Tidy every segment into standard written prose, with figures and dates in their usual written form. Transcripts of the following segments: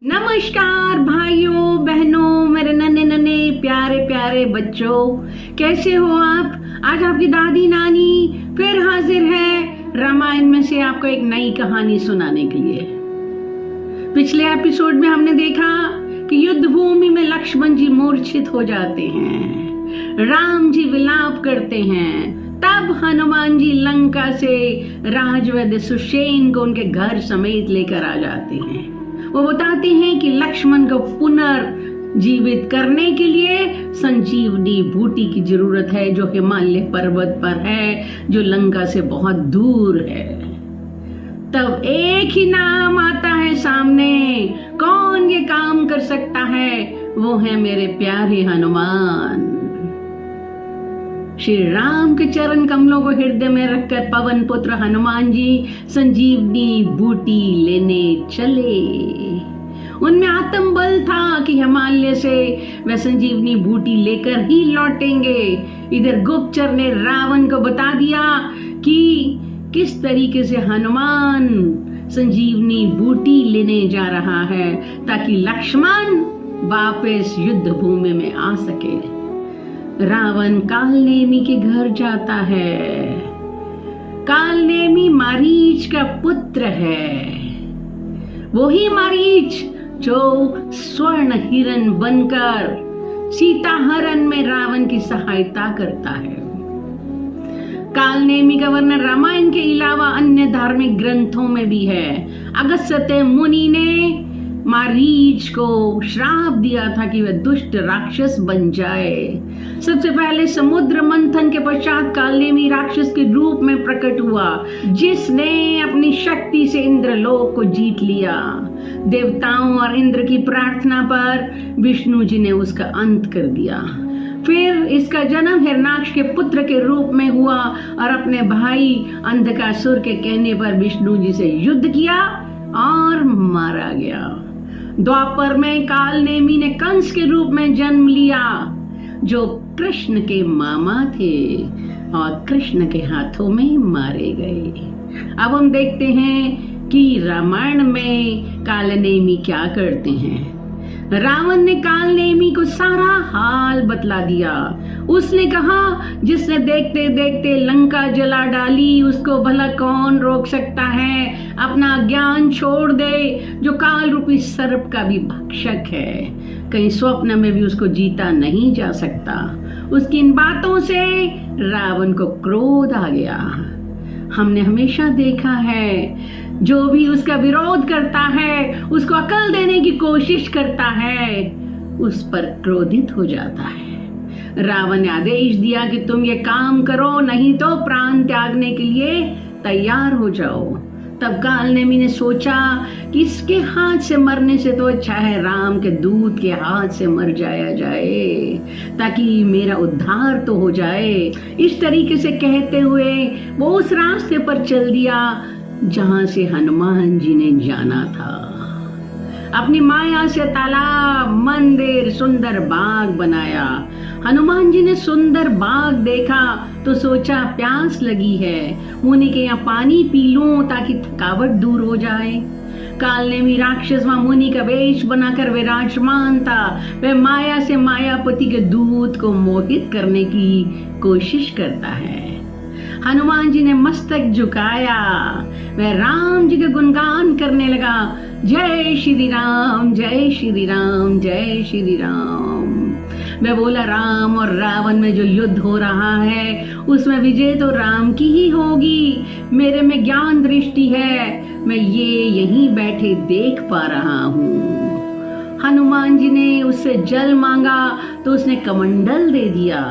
नमस्कार भाइयों बहनों, मेरे नन्हे नन्हे प्यारे प्यारे बच्चों, कैसे हो आप। आज आपकी दादी नानी फिर हाजिर है रामायण में से आपको एक नई कहानी सुनाने के लिए। पिछले एपिसोड में हमने देखा कि युद्ध भूमि में लक्ष्मण जी मूर्छित हो जाते हैं, राम जी विलाप करते हैं। तब हनुमान जी लंका से राजवैद्य सुषेण को उनके घर समेत लेकर आ जाते हैं। वो बताते हैं कि लक्ष्मण को पुनर्जीवित करने के लिए संजीवनी बूटी की जरूरत है, जो हिमालय पर्वत पर है, जो लंका से बहुत दूर है। तब एक ही नाम आता है सामने, कौन ये काम कर सकता है? वो है मेरे प्यारे हनुमान। श्री राम के चरण कमलों को हृदय में रखकर पवन पुत्र हनुमान जी संजीवनी बूटी लेने चले। उनमें आत्म बल था कि हिमालय से वे संजीवनी बूटी लेकर ही लौटेंगे। इधर गुप्तचर ने रावण को बता दिया कि किस तरीके से हनुमान संजीवनी बूटी लेने जा रहा है, ताकि लक्ष्मण वापस युद्ध भूमि में आ सके। रावण कालनेमी के घर जाता है। कालनेमी मारीच का पुत्र है, वही मारीच जो स्वर्ण हिरण बनकर सीता हरण में रावण की सहायता करता है। कालनेमी का वर्णन रामायण के अलावा अन्य धार्मिक ग्रंथों में भी है। अगस्त्य मुनि ने मारीच को श्राप दिया था कि वह दुष्ट राक्षस बन जाए। सबसे पहले समुद्र मंथन के पश्चात कालनेमी राक्षस के रूप में प्रकट हुआ, जिसने अपनी शक्ति से इंद्रलोक को जीत लिया। देवताओं और इंद्र की प्रार्थना पर विष्णु जी ने उसका अंत कर दिया। फिर इसका जन्म हिरणाक्ष के पुत्र के रूप में हुआ और अपने भाई अंधकासुर के कहने पर विष्णु जी से युद्ध किया और मारा गया। द्वापर में कालनेमी ने कंस के रूप में जन्म लिया, जो कृष्ण के मामा थे और कृष्ण के हाथों में मारे गए। अब हम देखते हैं कि रामायण में कालनेमी क्या करते हैं। रावण ने कालनेमी को सारा हाल बतला दिया। उसने कहा, जिसने देखते देखते लंका जला डाली, उसको भला कौन रोक सकता है? अपना ज्ञान छोड़ दे, जो काल रूपी सर्प का भी भक्षक है। कहीं स्वप्न में भी उसको जीता नहीं जा सकता। उसकी इन बातों से रावण को क्रोध आ गया। हमने हमेशा देखा है, जो भी उसका विरोध करता है, उसको अकल देने की कोशिश करता है, उस पर क्रोधित हो जाता है। रावण ने आदेश दिया कि तुम ये काम करो, नहीं तो प्राण त्यागने के लिए तैयार हो जाओ। तब कालनेमी ने सोचा कि इसके हाथ से मरने से तो अच्छा है राम के दूत के हाथ से मर जाया जाए, ताकि मेरा उद्धार तो हो जाए। इस तरीके से कहते हुए वो उस रास्ते पर चल दिया जहां से हनुमान जी ने जाना था। अपनी माया से तालाब, मंदिर, सुंदर बाग बनाया। हनुमान जी ने सुंदर बाग देखा तो सोचा प्यास लगी है, मुनि के यहाँ पानी पी लूं ताकि थकावट दूर हो जाए। कालनेमी राक्षस वहां मुनि का वेश बनाकर विराजमान था। वह माया से मायापति के दूत को मोहित करने की कोशिश करता है। हनुमान जी ने मस्तक झुकाया, वह राम जी के गुणगान करने लगा, जय श्री राम, जय श्री राम, जय श्री राम। मैं बोला, राम और रावण में जो युद्ध हो रहा है, उसमें विजय तो राम की ही होगी। मेरे में ज्ञान दृष्टि है, मैं ये यहीं बैठे देख पा रहा हूँ। हनुमान जी ने उससे जल मांगा तो उसने कमंडल दे दिया।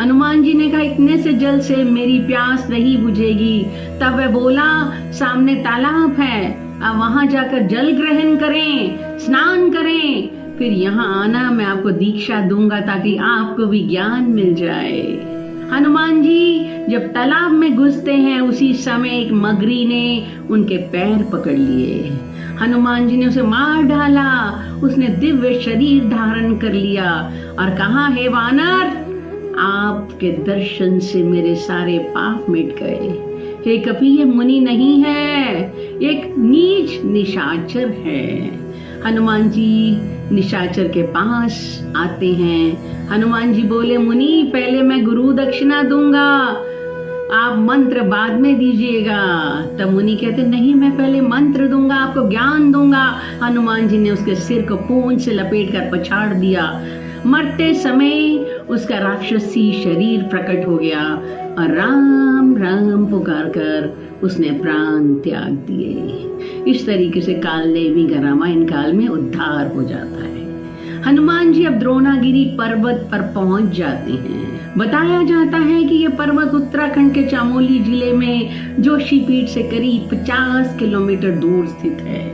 हनुमान जी ने कहा, इतने से जल से मेरी प्यास नहीं बुझेगी। तब वह बोला, सामने तालाब है, अब वहां जाकर जल ग्रहण करें, स्नान करें, फिर यहाँ आना, मैं आपको दीक्षा दूंगा ताकि आपको भी ज्ञान मिल जाए। हनुमान जी जब तालाब में घुसते हैं, उसी समय एक मगरी ने उनके पैर पकड़ लिए। हनुमान जी ने उसे मार डाला। उसने दिव्य शरीर धारण कर लिया और कहा, हे वानर, आपके दर्शन से मेरे सारे पाप मिट गए। हे कपि, ये मुनि नहीं है, एक नीच निशाचर है। हनुमान जी निशाचर के पास आते हैं। हनुमान जी बोले, मुनि पहले मैं गुरु दक्षिणा दूंगा, आप मंत्र बाद में दीजिएगा। तब मुनि कहते, नहीं मैं पहले मंत्र दूंगा, आपको ज्ञान दूंगा। हनुमान जी ने उसके सिर को पूंछ से लपेट कर पछाड़ दिया। मरते समय उसका राक्षसी शरीर प्रकट हो गया और राम राम पुकार कर उसने प्राण त्याग दिए। इस तरीके से कालनेमी का रामायण काल में उद्धार हो जाता है। हनुमान जी अब द्रोणागिरी पर्वत पर पहुंच जाते हैं। बताया जाता है कि यह पर्वत उत्तराखंड के चमोली जिले में जोशीपीठ से करीब 50 किलोमीटर दूर स्थित है।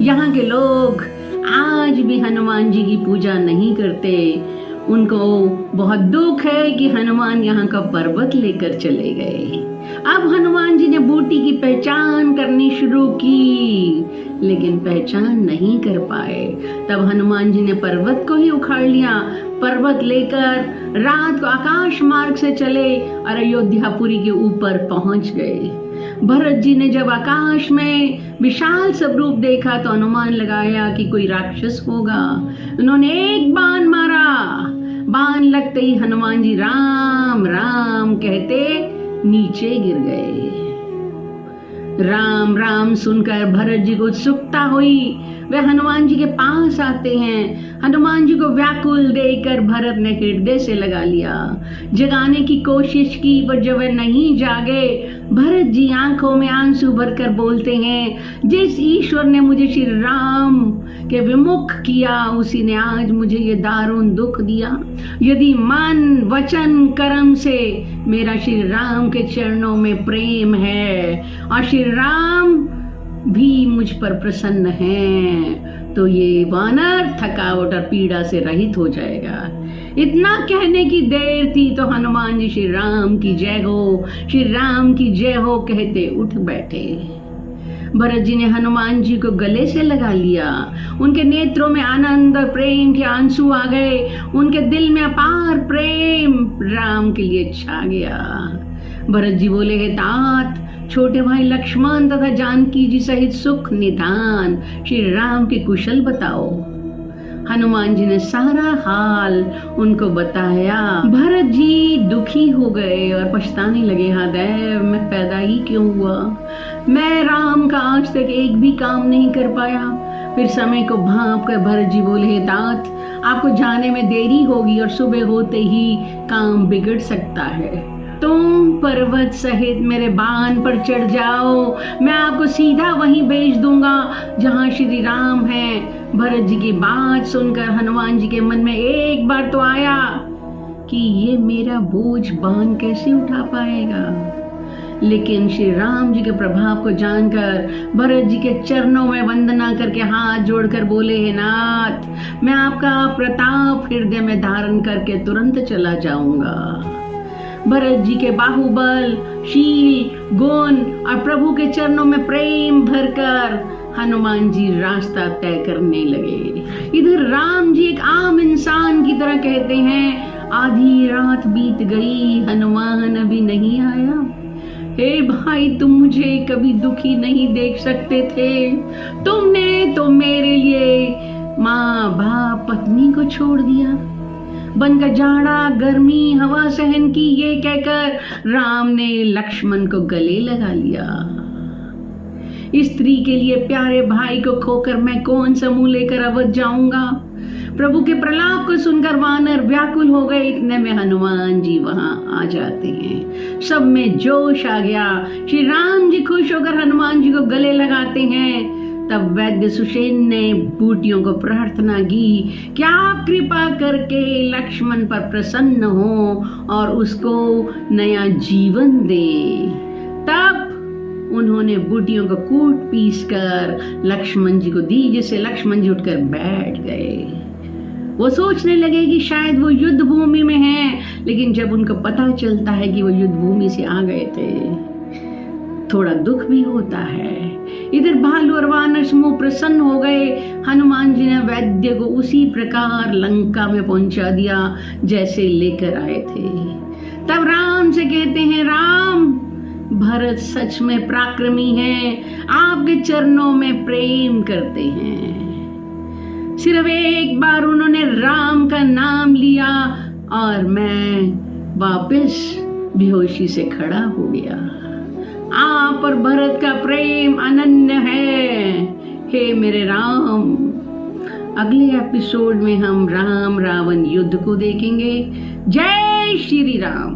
यहाँ के लोग आज भी हनुमान जी की पूजा नहीं करते। उनको बहुत दुख है कि हनुमान यहाँ का पर्वत लेकर चले गए। अब हनुमान जी ने बूटी की पहचान करनी शुरू की, लेकिन पहचान नहीं कर पाए। तब हनुमान जी ने पर्वत को ही उखाड़ लिया। पर्वत लेकर रात को आकाश मार्ग से चले और अयोध्यापुरी के ऊपर पहुंच गए। भरत जी ने जब आकाश में विशाल स्वरूप देखा तो अनुमान लगाया कि कोई राक्षस होगा। उन्होंने एक बाण मारा। बाण लगते ही हनुमान जी राम राम कहते नीचे गिर गए। राम राम सुनकर भरत जी को उत्सुकता हुई। वे हनुमान जी के पास आते हैं। हनुमान जी को व्याकुल देखकर भरत ने हृदय से लगा लिया। जगाने की कोशिश की पर जब वे नहीं जागे, भरत जी आंखों में आंसू भरकर बोलते हैं, जिस ईश्वर ने मुझे श्री राम के विमुख किया उसी ने आज मुझे ये दारुण दुख दिया। यदि मन वचन कर्म से मेरा श्री राम के चरणों में प्रेम है और श्री राम भी मुझ पर प्रसन्न हैं, तो ये वानर थकावट और पीड़ा से रहित हो जाएगा। इतना कहने की देर थी तो हनुमान जी श्री राम की जय हो, श्री राम की जय हो कहते उठ बैठे। भरत जी ने हनुमान जी को गले से लगा लिया। उनके नेत्रों में आनंद और प्रेम के आंसू आ गए। उनके दिल में अपार प्रेम राम के लिए छा गया। भरत जी बोले, हे तात, छोटे भाई लक्ष्मण तथा जानकी जी सहित सुख निधान श्री राम के कुशल बताओ। हनुमान जी ने सारा हाल उनको बताया। भरत जी दुखी हो गए और पछताने लगे, हाँ दैव, मैं पैदा ही क्यों हुआ। मैं राम का आज तक एक भी काम नहीं कर पाया। फिर समय को भांप कर भरत जी बोले, हे तात, आपको जाने में देरी होगी और सुबह होते ही काम बिगड़ सकता है। तुम पर्वत सहित मेरे बाण पर चढ़ जाओ, मैं आपको सीधा वहीं भेज दूंगा जहां श्री राम है। भरत जी की बात सुनकर हनुमान जी के मन में एक बार तो आया कि ये मेरा बोझ बाण कैसे उठा पाएगा। लेकिन श्री राम जी के प्रभाव को जानकर भरत जी के चरणों में वंदना करके हाथ जोड़कर बोले, हे नाथ, मैं आपका प्रताप हृदय में धारण करके तुरंत चला जाऊंगा। भरत जी के बाहुबल, शील, गुण और प्रभु के चरणों में प्रेम भरकर हनुमान जी रास्ता तय करने लगे। इधर राम जी एक आम इंसान की तरह कहते हैं, आधी रात बीत गई, हनुमान अभी नहीं आया। हे भाई, तुम मुझे कभी दुखी नहीं देख सकते थे। तुमने तो मेरे लिए माँ बाप पत्नी को छोड़ दिया। बनकर जाड़ा गर्मी हवा सहन की, ये कहकर राम ने लक्ष्मण को गले लगा लिया। स्त्री के लिए प्यारे भाई को खोकर मैं कौन सा मुंह लेकर अवध जाऊंगा। प्रभु के प्रलाप को सुनकर वानर व्याकुल हो गए। इतने में हनुमान जी वहां आ जाते हैं। सब में जोश आ गया। श्री राम जी खुश होकर हनुमान जी को गले लगाते हैं। तब वैद्य सुषेण ने बूटियों को प्रार्थना की कि आप कृपा करके लक्ष्मण पर प्रसन्न हो और उसको नया जीवन दे। तब उन्होंने बूटियों को कूट पीस कर लक्ष्मण जी को दी, जिससे लक्ष्मण जी उठकर बैठ गए। वो सोचने लगे कि शायद वो युद्ध भूमि में हैं, लेकिन जब उनको पता चलता है कि वो युद्ध भूमि से आ गए थे, थोड़ा दुख भी होता है। इधर भालू और वानर समूह प्रसन्न हो गए। हनुमान जी ने वैद्य को उसी प्रकार लंका में पहुंचा दिया जैसे लेकर आए थे। तब राम से कहते हैं, राम, भरत सच में पराक्रमी हैं, आपके चरणों में प्रेम करते हैं। सिर्फ एक बार उन्होंने राम का नाम लिया और मैं वापस बेहोशी से खड़ा हो गया। आप और भरत का प्रेम अनन्य है, हे मेरे राम। अगले एपिसोड में हम राम रावण युद्ध को देखेंगे। जय श्री राम।